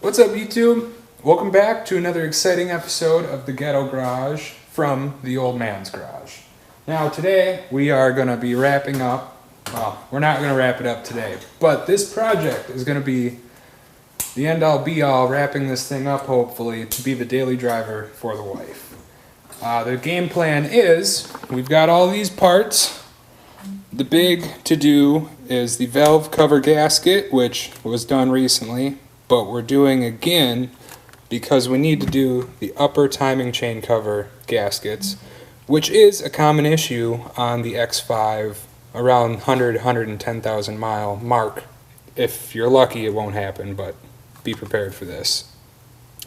What's up, YouTube? Welcome back to another exciting episode of the Ghetto Garage from the Old Man's Garage. Now today we are going to be wrapping up, well, we're not going to wrap it up today, but this project is going to be the end-all be-all, wrapping this thing up hopefully to be the daily driver for the wife. The game plan is, we've got all these parts. The big to-do is the valve cover gasket, which was done recently, but we're doing again because we need to do the upper timing chain cover gaskets, which is a common issue on the X5 around 110,000 mile mark. If you're lucky, it won't happen, but be prepared for this.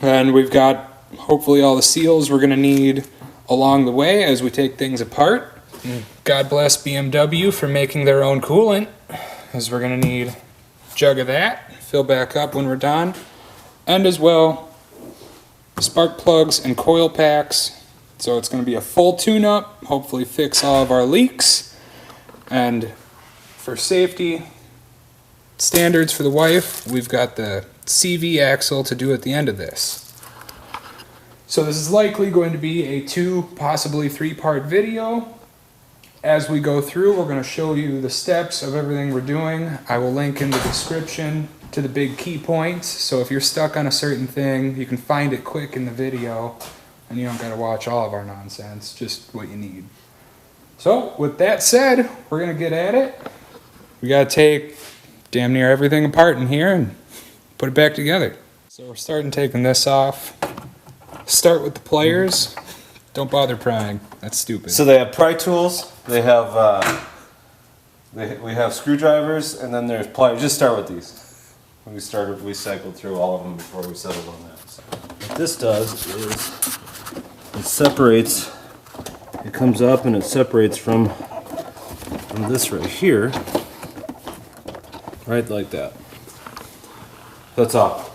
And we've got hopefully all the seals we're going to need along the way as we take things apart. God bless BMW for making their own coolant, as we're going to need a jug of that, fill back up when we're done, and as well spark plugs and coil packs. So it's going to be a full tune-up, hopefully fix all of our leaks, and for safety standards for the wife, we've got the CV axle to do at the end of this. So this is likely going to be a 2, possibly 3-part video. As we go through, we're going to show you the steps of everything we're doing. I will link in the description to the big key points, so if you're stuck on a certain thing, you can find it quick in the video, and you don't got to watch all of our nonsense, just what you need. So, with that said, we're going to get at it. We got to take damn near everything apart in here and put it back together. So we're starting taking this off. Start with the pliers. Don't bother prying. That's stupid. So they have pry tools. They have we have screwdrivers, and then there's pliers. Just start with these. We cycled through all of them before we settled on that. So what this does is it separates. It comes up and it separates from this right here, right like that. That's all.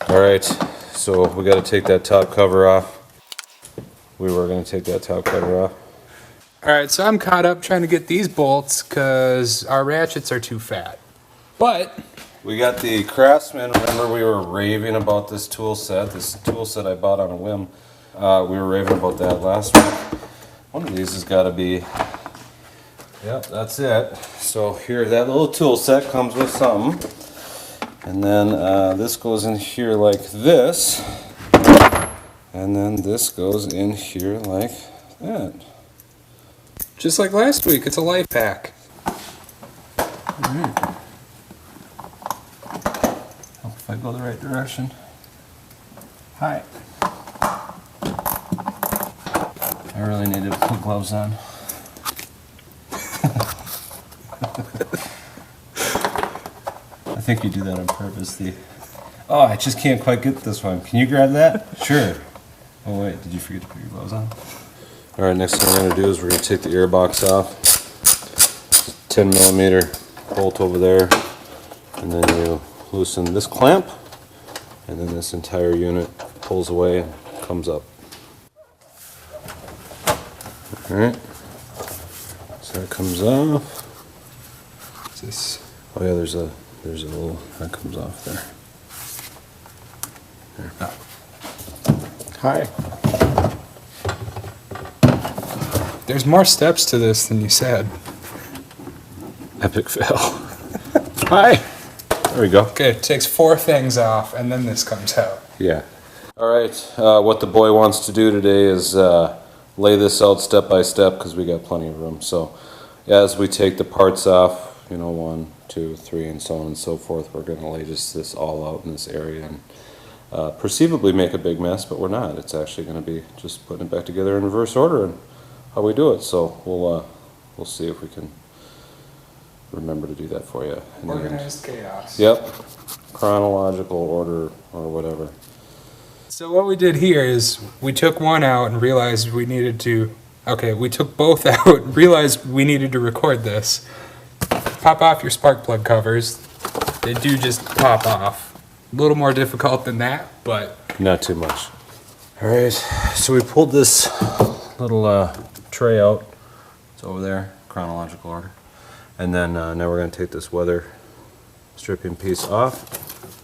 All right. So we got to take that top cover off. We were going to take that top cover off. Alright, so I'm caught up trying to get these bolts because our ratchets are too fat. But we got the Craftsman. Remember we were raving about this tool set I bought on a whim. We were raving about that last week. One of these has got to be, yep, that's it. So here, that little tool set comes with something. And then this goes in here like this. And then this goes in here like that. Just like last week, it's a life hack. Alright. Hope if I go the right direction. Hi. I really need to put gloves on. I think you do that on purpose. Oh, I just can't quite get this one. Can you grab that? Sure. Oh wait, did you forget to put your gloves on? Alright, next thing we're going to do is we're going to take the air box off. 10mm bolt over there. And then you loosen this clamp. And then this entire unit pulls away and comes up. Alright. So that comes off. What's this? Oh yeah, there's a little, that comes off there. There. Oh. Hi. There's more steps to this than you said. Epic fail. Hi. There we go. Okay, it takes 4 things off and then this comes out. Yeah. Alright, what the boy wants to do today is lay this out step by step because we got plenty of room. So as we take the parts off, 1, 2, 3 and so on and so forth, we're going to lay this all out in this area and perceivably make a big mess, but we're not. It's actually going to be just putting it back together in reverse order and how we do it. So we'll see if we can remember to do that for you. Organized chaos. Yep. Chronological order or whatever. So what we did here is we took one out and realized we needed to, we took both out and realized we needed to record this. Pop off your spark plug covers. They do just pop off. A little more difficult than that, but not too much. Alright, so we pulled this little tray out. It's over there, chronological order. And then now we're going to take this weather stripping piece off.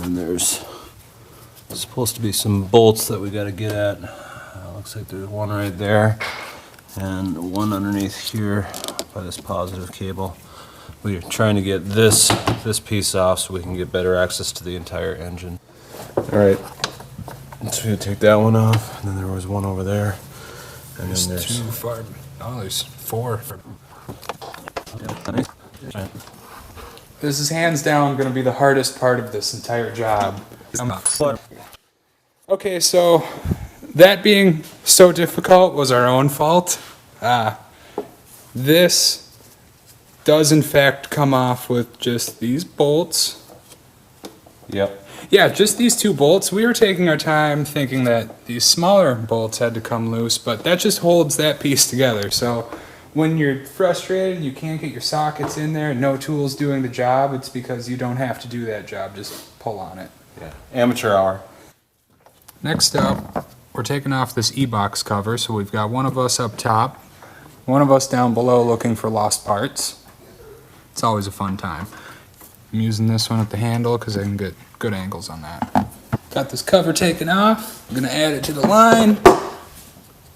then there's supposed to be some bolts that we got to get at. Looks like there's one right there and one underneath here by this positive cable. We're trying to get this piece off so we can get better access to the entire engine. All right, so we take that one off, and then there was one over there, and then there's 2 far. Oh, there's 4. This is hands down going to be the hardest part of this entire job. Okay, so that being so difficult was our own fault. This does in fact come off with just these bolts. Yep. Yeah, just these 2 bolts. We were taking our time thinking that these smaller bolts had to come loose, but that just holds that piece together. So when you're frustrated and you can't get your sockets in there and no tool's doing the job, it's because you don't have to do that job. Just pull on it. Yeah. Amateur hour. Next up, we're taking off this e-box cover. So we've got one of us up top, one of us down below looking for lost parts. It's always a fun time. I'm using this one at the handle because I can get good angles on that. Got this cover taken off. I'm going to add it to the line,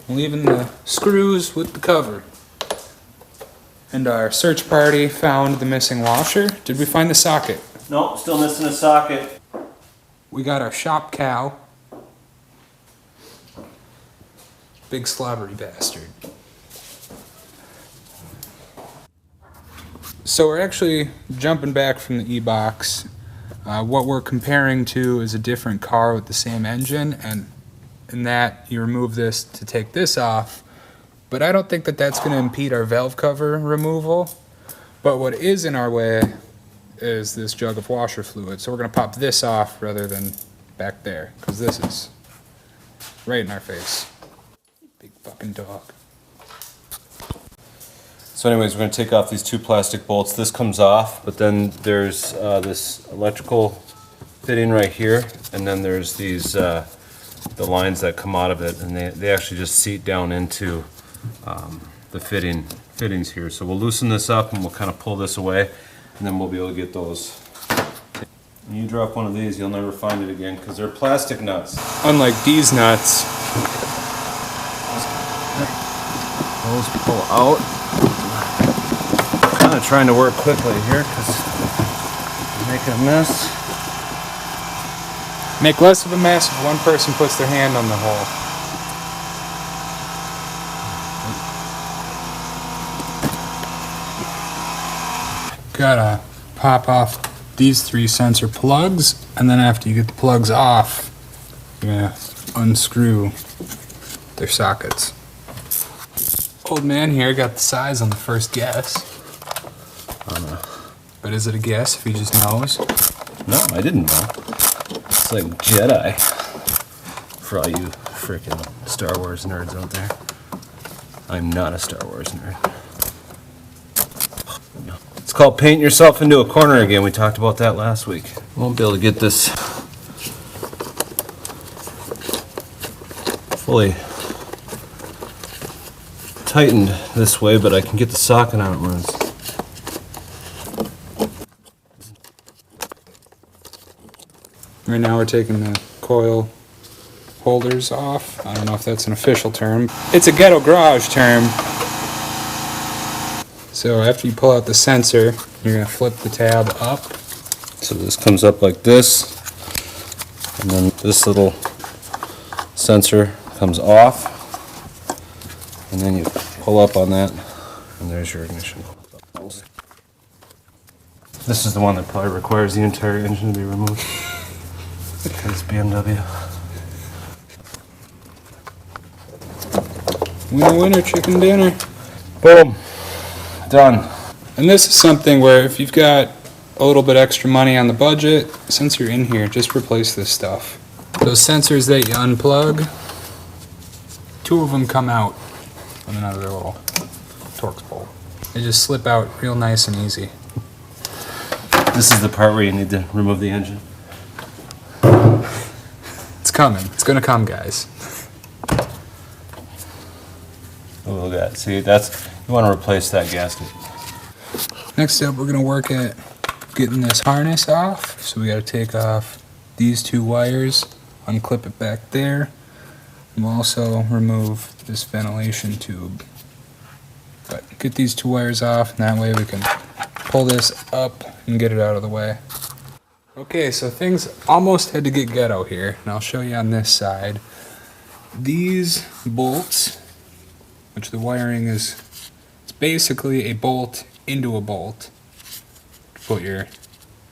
leaving the screws with the cover. And our search party found the missing washer. Did we find the socket? Nope, still missing a socket. We got our shop cow. Big slobbery bastard. So we're actually jumping back from the e-box. What we're comparing to is a different car with the same engine, and in that you remove this to take this off. But I don't think that that's going to impede our valve cover removal. But what is in our way is this jug of washer fluid. So we're going to pop this off rather than back there, because this is right in our face. Big fucking dog. So anyways, we're going to take off these 2 plastic bolts. This comes off, but then there's this electrical fitting right here, and then there's these the lines that come out of it, and they actually just seat down into the fittings here. So we'll loosen this up and we'll kind of pull this away, and then we'll be able to get those. When you drop one of these, you'll never find it again because they're plastic nuts. Unlike these nuts. Those pull out. Kind of trying to work quickly here because I'm making a mess. Make less of a mess if one person puts their hand on the hole. Gotta pop off these 3 sensor plugs, and then after you get the plugs off, you're gonna unscrew their sockets. Old man here got the size on the first guess. But is it a guess if he just knows? No, I didn't know. It's like Jedi. For all you freaking Star Wars nerds out there. I'm not a Star Wars nerd. It's called painting yourself into a corner again. We talked about that last week. Won't be able to get this fully tightened this way, but I can get the socket on it when it's... Right now we're taking the coil holders off. I don't know if that's an official term. It's a ghetto garage term. So after you pull out the sensor, you're going to flip the tab up. So this comes up like this, and then this little sensor comes off, and then you pull up on that, and there's your ignition. This is the one that probably requires the entire engine to be removed. Because BMW. Winner, winner, chicken dinner. Boom. Done. And this is something where if you've got a little bit extra money on the budget, since you're in here, just replace this stuff. Those sensors that you unplug, 2 of them come out on another little Torx bolt. They just slip out real nice and easy. This is the part where you need to remove the engine. It's coming. It's gonna come, guys. Oh, look at that. See, that's, you want to replace that gasket. Next up, we're gonna work at getting this harness off. So we gotta take off these two wires, unclip it back there. We'll also remove this ventilation tube. But get these two wires off, and that way we can pull this up and get it out of the way. Okay, so things almost had to get ghetto here, and I'll show you on this side. These bolts, which the wiring is, it's basically a bolt into a bolt. Put your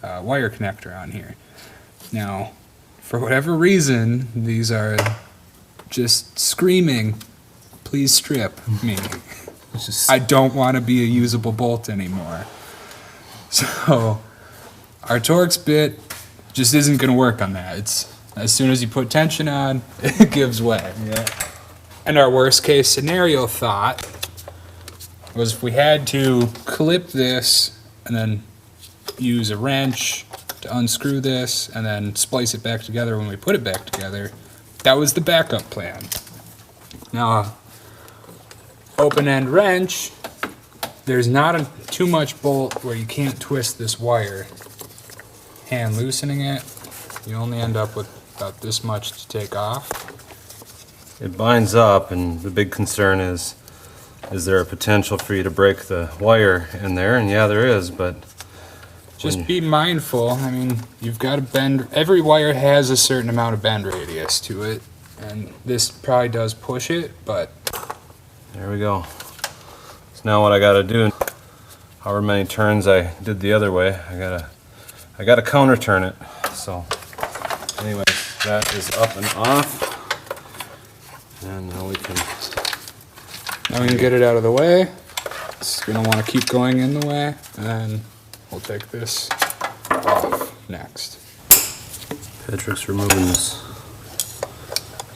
wire connector on here. Now, for whatever reason, these are just screaming, please strip me. I don't want to be a usable bolt anymore. So, our Torx bit just isn't going to work on that. It's as soon as you put tension on, it gives way. Yeah. And our worst case scenario thought was if we had to clip this and then use a wrench to unscrew this and then splice it back together when we put it back together, that was the backup plan. Now, open-end wrench, there's not too much bolt where you can't twist this wire. Hand loosening it, you only end up with about this much to take off. It binds up, and the big concern is there a potential for you to break the wire in there? And yeah, there is, but just be mindful. I mean, you've got to bend. Every wire has a certain amount of bend radius to it, and this probably does push it, but there we go. So now what I got to do, however many turns I did the other way, I gotta counter turn it. So anyway, that is up and off, and now we can get it out of the way. It's gonna want to keep going in the way, and then we'll take this off next. Patrick's removing this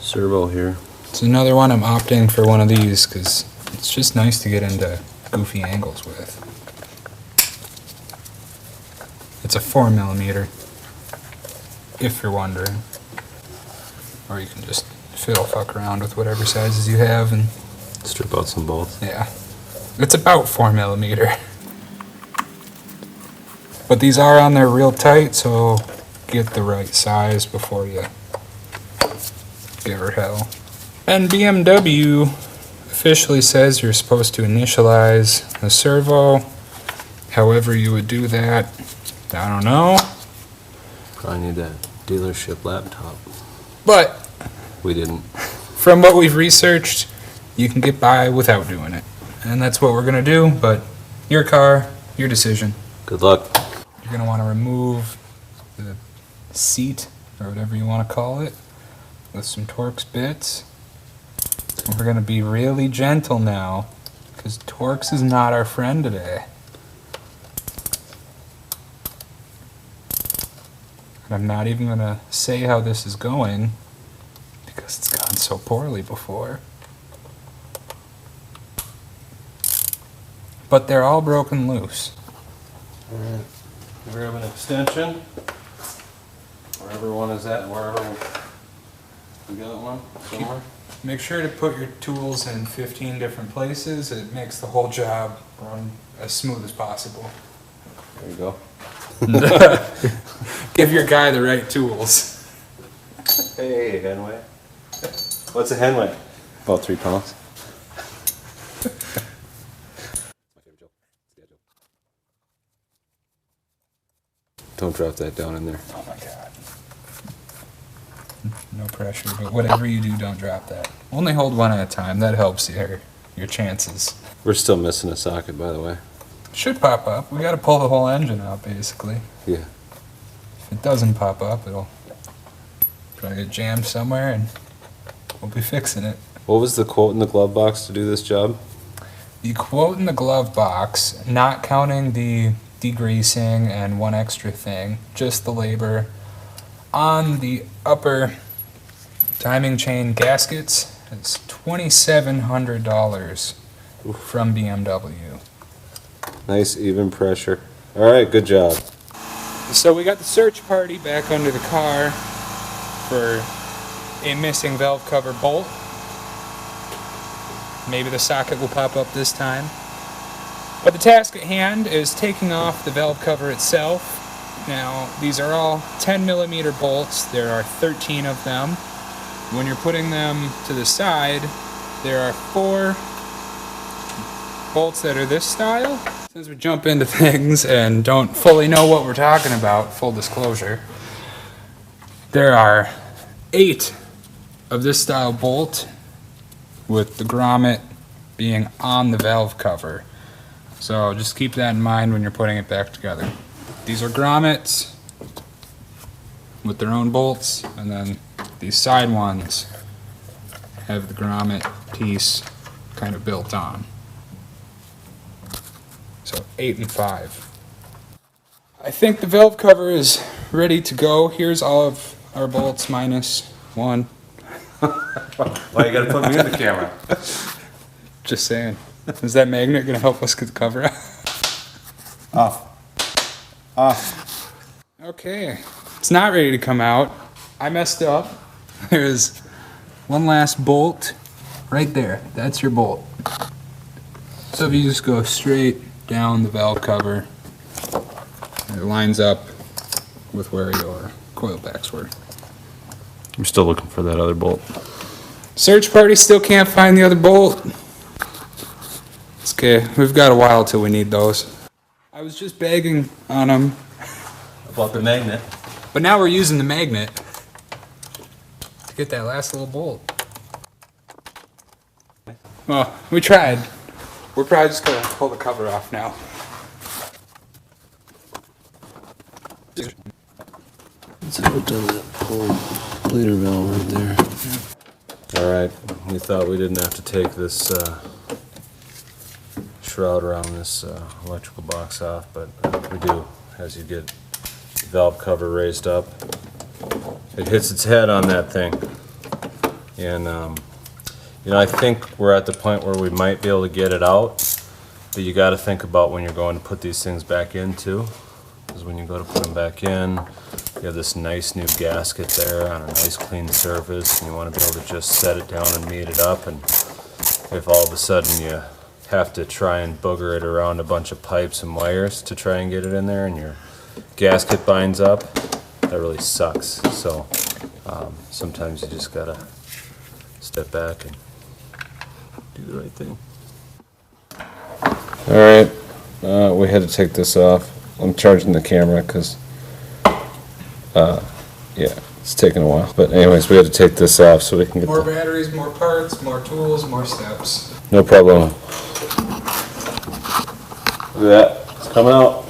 servo here. It's another one I'm opting for one of these because it's just nice to get into goofy angles with. It's a 4mm, if you're wondering. Or you can just fiddle fuck around with whatever sizes you have and strip out some bolts. Yeah. It's about 4mm. But these are on there real tight, so get the right size before you give her hell. And BMW officially says you're supposed to initialize the servo. However you would do that, I don't know. Probably need that dealership laptop. But We didn't. from what we've researched, you can get by without doing it. And that's what we're going to do, but your car, your decision. Good luck. You're going to want to remove the seat, or whatever you want to call it, with some Torx bits. And we're going to be really gentle now, because Torx is not our friend today. And I'm not even going to say how this is going, because it's gone so poorly before. But they're all broken loose. Alright, grab an extension, wherever one is at, wherever we got one somewhere. Make sure to put your tools in 15 different places. It makes the whole job run as smooth as possible. There you go. Give your guy the right tools. Hey, Henway. What's a Henway? About 3 pounds. Don't drop that down in there. Oh my god. No pressure, but whatever you do, don't drop that. Only hold one at a time. That helps your chances. We're still missing a socket, by the way. Should pop up. We got to pull the whole engine out, basically. Yeah. If it doesn't pop up, it'll probably get jammed somewhere, and we'll be fixing it. What was the quote in the glove box to do this job? The quote in the glove box, not counting the degreasing and one extra thing, just the labor, on the upper timing chain gaskets, it's $2,700 from BMW. Nice even pressure. Alright, good job. So we got the search party back under the car for a missing valve cover bolt. Maybe the socket will pop up this time. But the task at hand is taking off the valve cover itself Now, these are all 10mm bolts. There are 13 of them. When you're putting them to the side, there are 4 bolts that are this style. Since we jump into things and don't fully know what we're talking about, full disclosure, there are 8 of this style bolt with the grommet being on the valve cover. So just keep that in mind when you're putting it back together. These are grommets with their own bolts, and then these side ones have the grommet piece kind of built on. So 8 and 5. I think the valve cover is ready to go. Here's all of our bolts minus 1. Why you gotta put me in the camera? Just saying. Is that magnet gonna help us get the cover off? Off. Okay. It's not ready to come out. I messed up. There's one last bolt right there. That's your bolt. So if you just go straight down the valve cover, it lines up with where your coil packs were. I'm still looking for that other bolt. Search party still can't find the other bolt. It's okay. We've got a while till we need those. I was just bagging on them. About the magnet. But now we're using the magnet to get that last little bolt. Well, we tried. We're probably just gonna pull the cover off now. Let's hook on that pull bleeder valve right there. Alright, we thought we didn't have to take this shroud around this electrical box off, but we do. As you get the valve cover raised up, it hits its head on that thing. And you know, I think we're at the point where we might be able to get it out, but you got to think about when you're going to put these things back in too, because when you go to put them back in, you have this nice new gasket there on a nice clean surface, and you want to be able to just set it down and meet it up. And if all of a sudden you have to try and booger it around a bunch of pipes and wires to try and get it in there, and your gasket binds up, that really sucks. So sometimes you just gotta step back and do the right thing. Alright, we had to take this off. I'm charging the camera because yeah, it's taking a while. But anyways, we had to take this off so we can get More batteries, more parts, more tools, more steps. No problem. Look at that, it's coming out.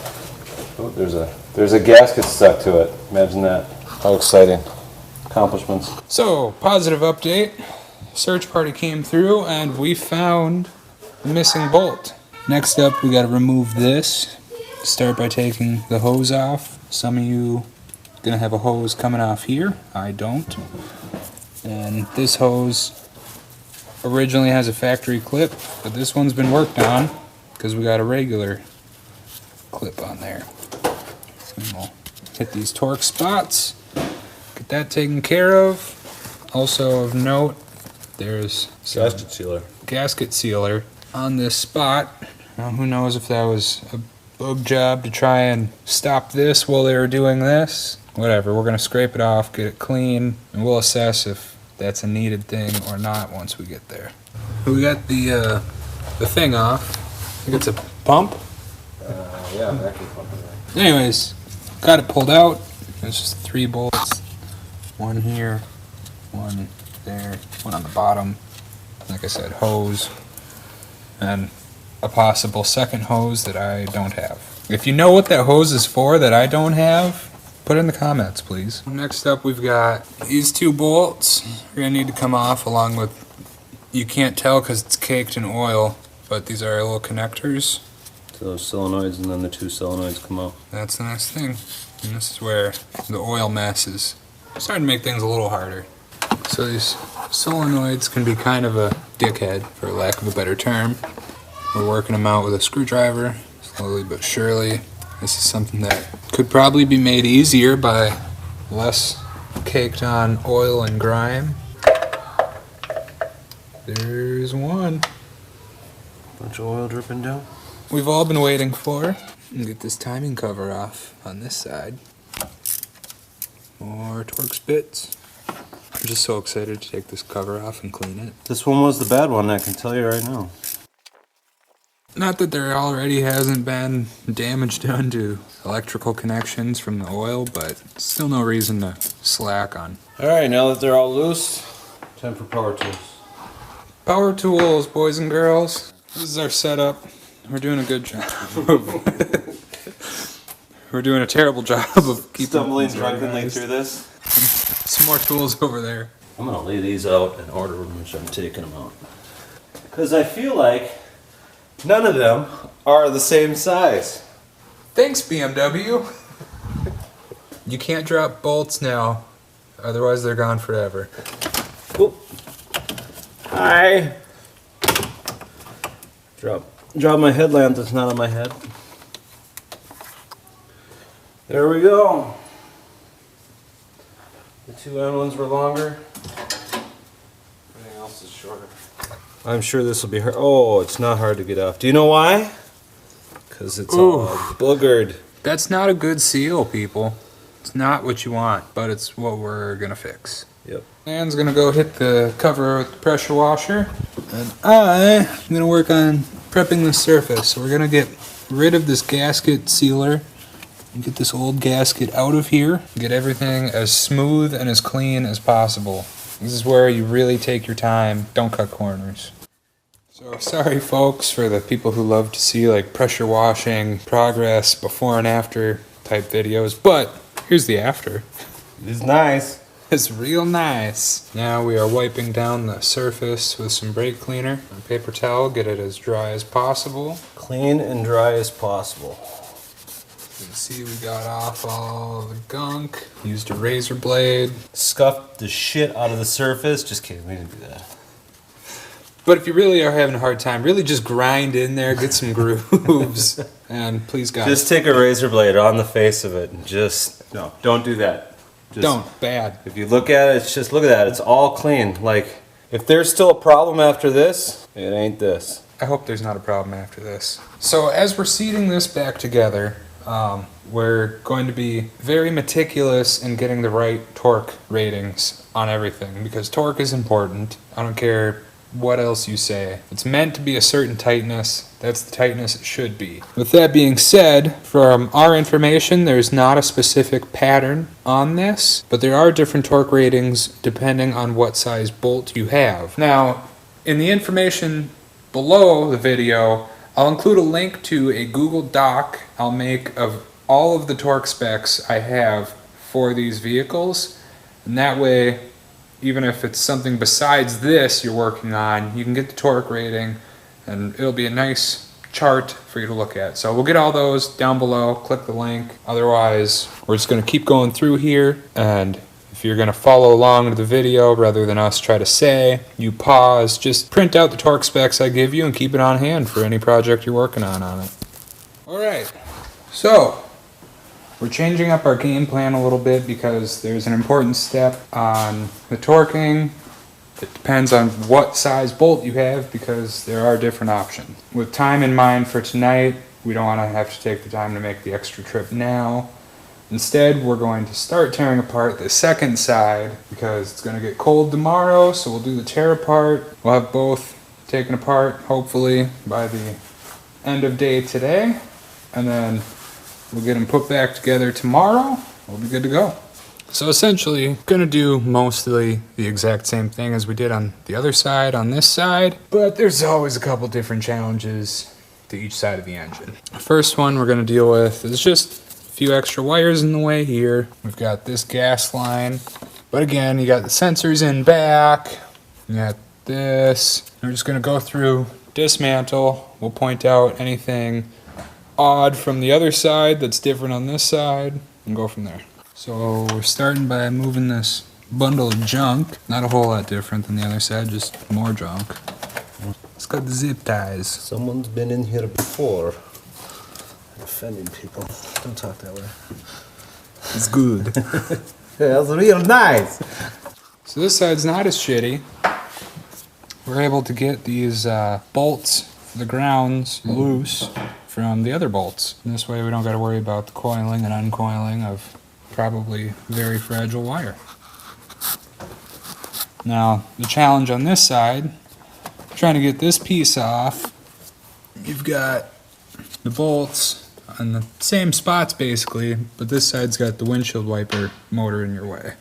Oh, there's a gasket stuck to it. Imagine that. How exciting. Accomplishments. So, positive update. Search party came through and we found the missing bolt. Next up, we gotta remove this. Start by taking the hose off. Some of you gonna have a hose coming off here. I don't. And this hose originally has a factory clip, but this one's been worked on because we got a regular clip on there. So we'll hit these torque spots, get that taken care of. Also of note, there's some gasket sealer on this spot. Now, who knows if that was a bug job to try and stop this while they were doing this. Whatever, we're gonna scrape it off, get it clean, and we'll assess if that's a needed thing or not once we get there. We got the thing off. I think it's a pump. Yeah, vacuum pump. Anyways, got it pulled out. It's just 3 bolts. One here, one there, one on the bottom. Like I said, hose, and a possible second hose that I don't have. If you know what that hose is for that I don't have, put it in the comments, please. Next up, we've got these 2 bolts. We're gonna need to come off along with, you can't tell because it's caked in oil, but these are our little connectors. So those solenoids, and then the 2 solenoids come out. That's the next thing. And this is where the oil mess is starting to make things a little harder. So these solenoids can be kind of a dickhead, for lack of a better term. We're working them out with a screwdriver, slowly but surely. This is something that could probably be made easier by less caked on oil and grime. There's one. Bunch of oil dripping down. we've all been waiting for. Get this timing cover off on this side. More Torx bits. I'm just so excited to take this cover off and clean it. This one was the bad one, I can tell you right now. Not that there already hasn't been damage done to electrical connections from the oil, but still no reason to slack on. Alright, now that they're all loose, time for power tools. Power tools, boys and girls. This is our setup. We're doing a good job. We're doing a terrible job of keeping Stumbling drunkenly through this. Some more tools over there. I'm gonna lay these out in order in which I'm taking them out. Because I feel like none of them are the same size. Thanks, BMW. You can't drop bolts now, otherwise they're gone forever. Oop. Hi. Drop my headlamp that's not on my head. There we go. The two end ones were longer. Everything else is shorter. I'm sure this will be hard. Oh, it's not hard to get off. Do you know why? Because it's all boogered. That's not a good seal, people. It's not what you want, but it's what we're gonna fix. Yep. Dan's gonna go hit the cover with the pressure washer, and I'm gonna work on prepping the surface. So we're gonna get rid of this gasket sealer and get this old gasket out of here. Get everything as smooth and as clean as possible. This is where you really take your time. Don't cut corners. So sorry folks for the people who love to see like pressure washing progress before and after type videos, but here's the after. It's nice. It's real nice. Now we are wiping down the surface with some brake cleaner and paper towel, get it as dry as possible. Clean and dry as possible. You can see we got off all the gunk. Used a razor blade. Scuffed the shit out of the surface. Just kidding, we didn't do that. But if you really are having a hard time, really just grind in there, get some grooves, and please God. Just take a razor blade on the face of it and just, no, don't do that. Just, don't, bad. If you look at it, it's just, look at that, it's all clean. Like, if there's still a problem after this, it ain't this. I hope there's not a problem after this. So as we're seating this back together, we're going to be very meticulous in getting the right torque ratings on everything, because torque is important. I don't care what else you say. It's meant to be a certain tightness. That's the tightness it should be. With that being said, from our information, there's not a specific pattern on this, but there are different torque ratings depending on what size bolt you have. Now, in the information below the video, I'll include a link to a Google Doc I'll make of all of the torque specs I have for these vehicles, and that way, even if it's something besides this you're working on, you can get the torque rating and it'll be a nice chart for you to look at. So we'll get all those down below, click the link. Otherwise, we're just gonna keep going through here, and if you're gonna follow along with the video rather than us try to say, you pause, just print out the torque specs I give you and keep it on hand for any project you're working on it. All right, so we're changing up our game plan a little bit because there's an important step on the torquing. It depends on what size bolt you have because there are different options. With time in mind for tonight, we don't want to have to take the time to make the extra trip now. Instead, we're going to start tearing apart the second side because it's going to get cold tomorrow, so we'll do the tear apart. We'll have both taken apart, hopefully, by the end of day today, and then we'll get them put back together tomorrow. We'll be good to go. So essentially, gonna do mostly the exact same thing as we did on the other side, on this side, but there's always a couple different challenges to each side of the engine. The first one we're gonna deal with is just a few extra wires in the way here. We've got this gas line, but again, you got the sensors in back, you got this. We're just gonna go through, dismantle, we'll point out anything odd from the other side that's different on this side, and go from there. So we're starting by moving this bundle of junk. Not a whole lot different than the other side, just more junk. It's got the zip ties. Someone's been in here before. I'm offending people. Don't talk that way. It's good. That's real nice. So this side's not as shitty. We're able to get these bolts the grounds loose from the other bolts. And this way we don't got to worry about the coiling and uncoiling of probably very fragile wire. Now, the challenge on this side, trying to get this piece off, you've got the bolts on the same spots basically, but this side's got the windshield wiper motor in your way.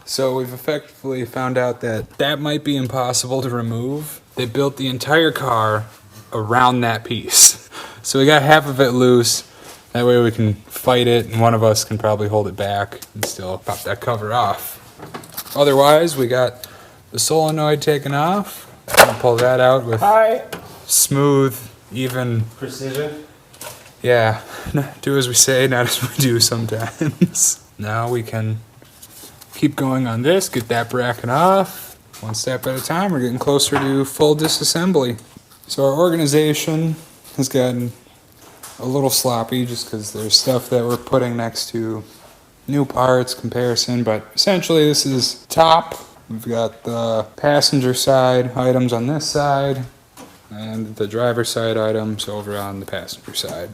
So we've effectively found out that that might be impossible to remove. They built the entire car around that piece. So we got half of it loose. That way we can fight it and one of us can probably hold it back and still pop that cover off. Otherwise, we got the solenoid taken off. I'll pull that out with smooth, even Precision? yeah, do as we say, not as we do sometimes. Now we can keep going on this, get that bracket off. One step at a time, we're getting closer to full disassembly. So our organization has gotten a little sloppy just because there's stuff that we're putting next to new parts comparison, but essentially this is top. We've got the passenger side items on this side and the driver side items over on the passenger side.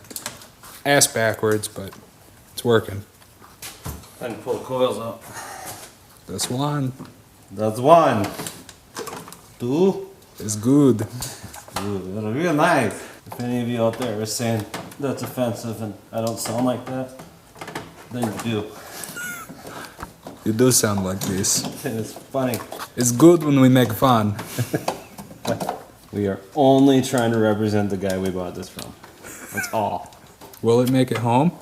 Ass backwards, but it's working. Time to pull the coils out. This one That's one. Two. is good. Ooh, that'll be nice. If any of you out there are saying that's offensive and I don't sound like that, then you do. You do sound like this. It's funny. It's good when we make fun. We are only trying to represent the guy we bought this from. That's all. Will it make it home?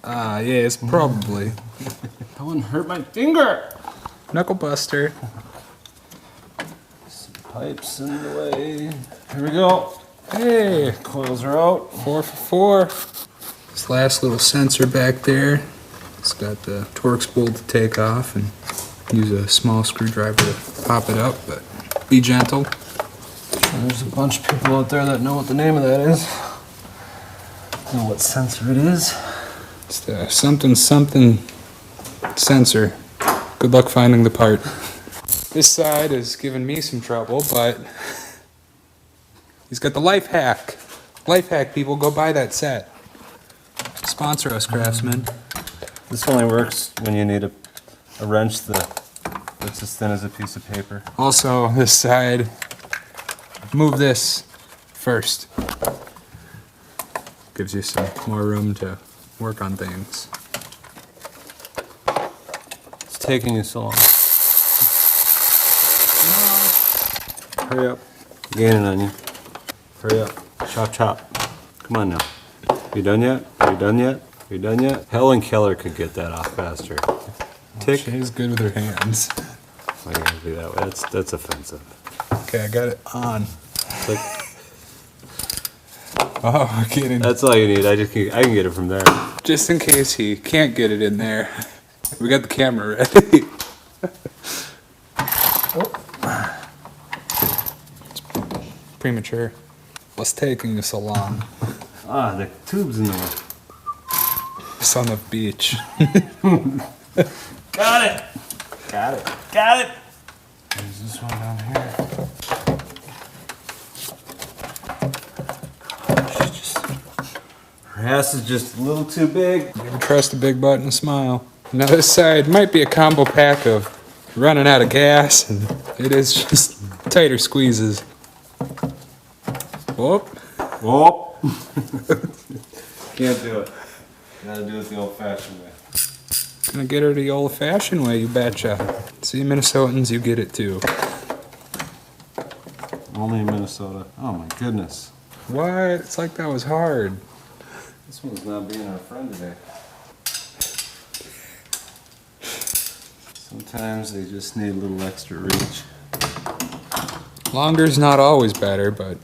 Ah, yes, probably. That one hurt my finger. Knuckle buster. Some pipes in the way. Here we go. Hey, Coils are out. 4 for 4. This last little sensor back there, it's got the Torx bolt to take off and use a small screwdriver to pop it up, but be gentle. There's a bunch of people out there that know what the name of that is. Know what sensor it is. It's the something sensor. Good luck finding the part. This side is giving me some trouble, but he's got the life hack. Life hack, people, go buy that set. Sponsor us, Craftsman. This only works when you need a wrench that's as thin as a piece of paper. Also, this side, move this first. Gives you some more room to work on things. It's taking you so long. Hurry up. Gaining on you. Hurry up. Chop, chop. Come on now. You done yet? Are you done yet? Are you done yet? Helen Keller could get that off faster. Tick. She's good with her hands. Why you gotta be that way? That's offensive. Okay, I got it on. Click. Oh, I'm kidding. That's all you need. I can get it from there. Just in case he can't get it in there, we got the camera ready. It's premature. What's taking you so long? Ah, the tube's in the way. It's on the beach. Got it! Got it. Got it! There's this one down here. Her ass is just a little too big. Never trust a big butt and a smile. Now this side might be a combo pack of running out of gas, and it is just tighter squeezes. Whoop. Oh! Can't do it. Gotta do it the old-fashioned way. Gonna get her the old-fashioned way, you betcha. See, Minnesotans, you get it too. Only in Minnesota. Oh my goodness. What? It's like that was hard. This one's not being our friend today. Sometimes they just need a little extra reach. Longer's not always better, but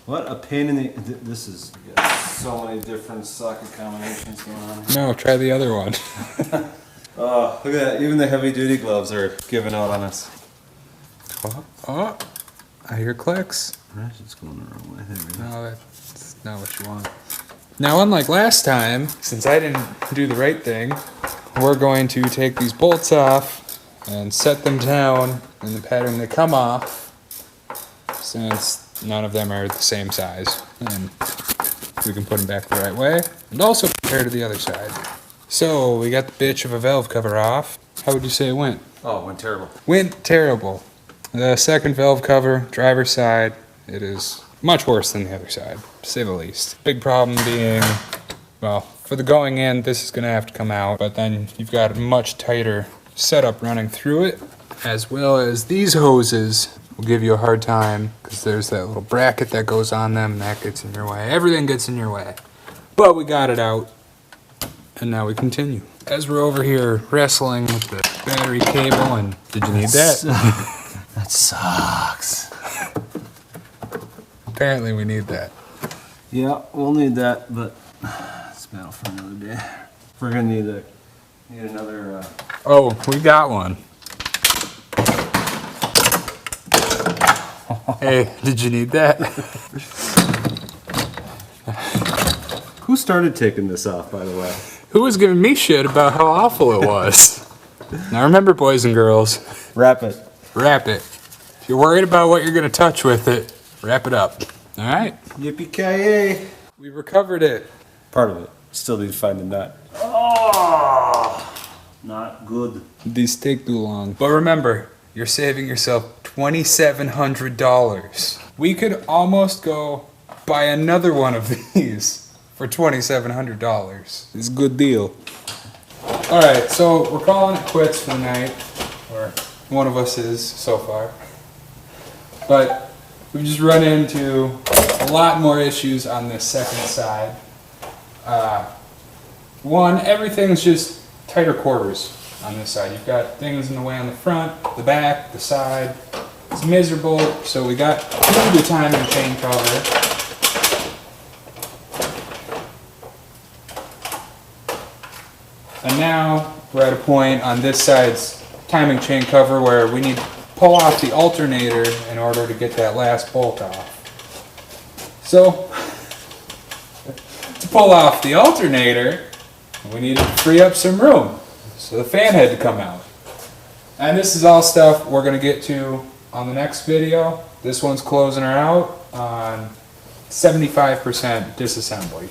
What a pain in the... This is... We got so many different socket combinations going on here. no, try the other one. Oh, look at that. Even the heavy-duty gloves are giving out on us. Oh, I hear clicks. That's just going the wrong way. There we go. No, that's not what you want. Now, unlike last time, since I didn't do the right thing, we're going to take these bolts off and set them down in the pattern they come off, since none of them are the same size. And we can put them back the right way. And also compare to the other side. So we got the bitch of a valve cover off. How would you say it went? Oh, it went terrible. Went terrible. The second valve cover, driver's side, it is much worse than the other side, to say the least. Big problem being, well, for the going in, this is going to have to come out, but then you've got a much tighter setup running through it, as well as these hoses will give you a hard time because there's that little bracket that goes on them and that gets in your way. Everything gets in your way. But we got it out, and now we continue. As we're over here wrestling with the battery cable, and did you need that? That sucks. Apparently we need that. Yeah, we'll need that, but it's a battle for another day. We're gonna need another. Oh, we got one. Hey, did you need that? Who started taking this off, by the way? Who was giving me shit about how awful it was? Now remember, boys and girls, Wrap it. wrap it. If you're worried about what you're gonna touch with it, wrap it up. All right? Yippee-ki-yay! We recovered it. Part of it. Still need to find the nut. Oh, not good. These take too long. But remember, you're saving yourself $2,700. We could almost go buy another one of these for $2,700. It's a good deal. All right, so we're calling it quits for the night, or one of us is so far. But we've just run into a lot more issues on this second side. One, everything's just tighter quarters on this side. You've got things in the way on the front, the back, the side. It's miserable, so we got through the timing chain cover. And now we're at a point on this side's timing chain cover where we need to pull off the alternator in order to get that last bolt off. So, to pull off the alternator, we needed to free up some room. So the fan had to come out. And this is all stuff we're going to get to on the next video. This one's closing her out on 75% disassembly.